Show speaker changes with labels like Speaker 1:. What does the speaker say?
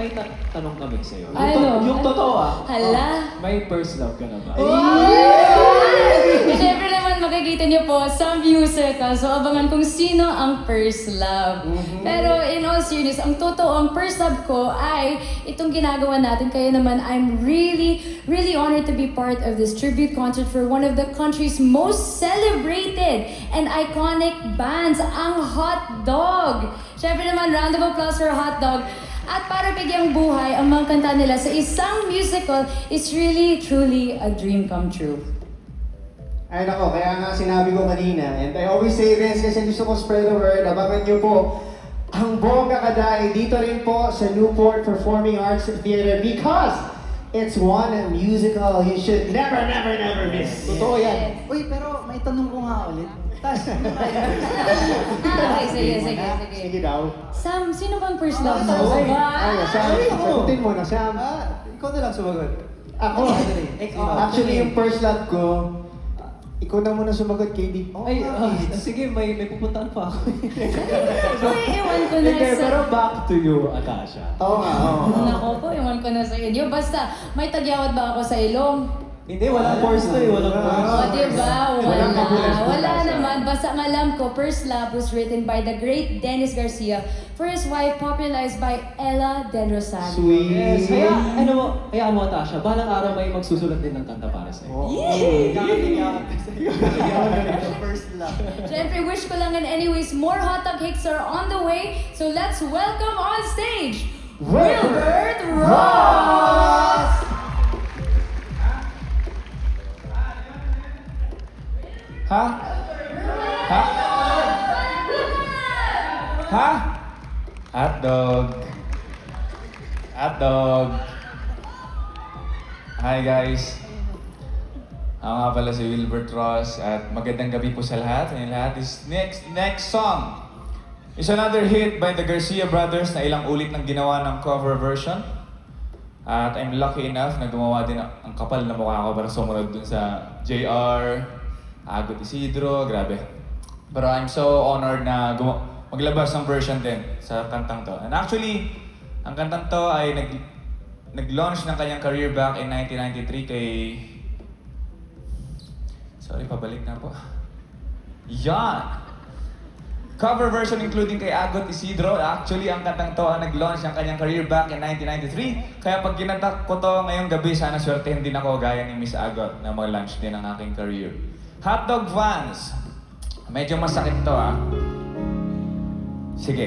Speaker 1: may tanong kami sa'yo.
Speaker 2: Ano?
Speaker 1: Yung totoo
Speaker 2: Hala.
Speaker 1: may first love ka na ba?
Speaker 2: Siyempre naman makikita niyo po sa musical. So abangan kung sino ang first love. Pero in all seriousness, ang totoo, ang first love ko ay itong ginagawa natin. Kaya naman, I'm really honored to be part of this tribute concert for one of the country's most celebrated and iconic bands, ang Hot Dog. Siyempre naman, round of applause for Hot Dog. At para bigyang buhay ang mga kanta nila sa isang musical is really, truly a dream come true.
Speaker 3: Ay nako, kaya nga sinabi ko kanina, and I always say this kasi gusto ko spread the word, abangan niyo po ang Bongga Kaday dito rin po sa Newport Performing Arts Theater because it's one musical you should never miss.
Speaker 1: Totoo yan.
Speaker 4: Uy, pero may tanong ko nga ulit.
Speaker 2: Okay, sige.
Speaker 3: Sige daw.
Speaker 2: Sam, sino bang first love
Speaker 4: Sam,
Speaker 2: mo?
Speaker 4: sige.
Speaker 3: Ay, Sam, sagutin mo na, Sam.
Speaker 4: Ikaw na lang sumagot.
Speaker 3: Ako, actually yung first love ko, ikaw na muna sumagot, KD.
Speaker 1: Sige, may pupuntahan pa ako.
Speaker 2: Uy, ewan ko na
Speaker 1: Hindi,
Speaker 2: sa...
Speaker 1: pero back to you, Atasha.
Speaker 3: Oo nga, oo.
Speaker 2: Nako po, ewan ko na sa inyo. Basta, may tagyawat ba ako sa ilong?
Speaker 1: Hindi, walang force to eh. Walang force.
Speaker 2: O, diba?
Speaker 3: Walang magulas po
Speaker 2: Wala
Speaker 3: tayo.
Speaker 2: naman. Basta ang alam ko, First Love was written by the great Dennis Garcia for his wife, popularized by Ella Del Rosario.
Speaker 3: Sweet.
Speaker 1: Yes, hayaan mo, Atasha. Balang araw may magsusulat din ng kanta para sa'yo.
Speaker 4: First love.
Speaker 2: Siyempre, wish ko lang and anyways, more hot dog hits are on the way. So let's welcome on stage, Wilbert Ross!
Speaker 5: Ha? Ha? Ha? Hotdog. Hotdog. Hi guys. Ako nga pala si Wilbert Ross at magandang gabi po sa lahat. Sa lahat. This next song is another hit by the Garcia Brothers na ilang ulit nang ginawa ng cover version. At I'm lucky enough na gumawa din ang kapal na mukha ko para sumunod dun sa JR, Agot Isidro, grabe. Pero I'm so honored na maglabas ng version din sa kantang to. And actually, ang kantang to ay nag-launch ng kanyang career back in 1993 kay... Sorry, pabalik na po. Yan! Cover version including kay Agot Isidro. Actually, ang kantang to ang nag-launch ng kanyang career back in 1993. Kaya pag kinanta ko to ngayong gabi, sana swertehin din ako gaya ni Miss Agot na mag-launch din ang aking career. Hotdog fans, medyo masakit to Sige.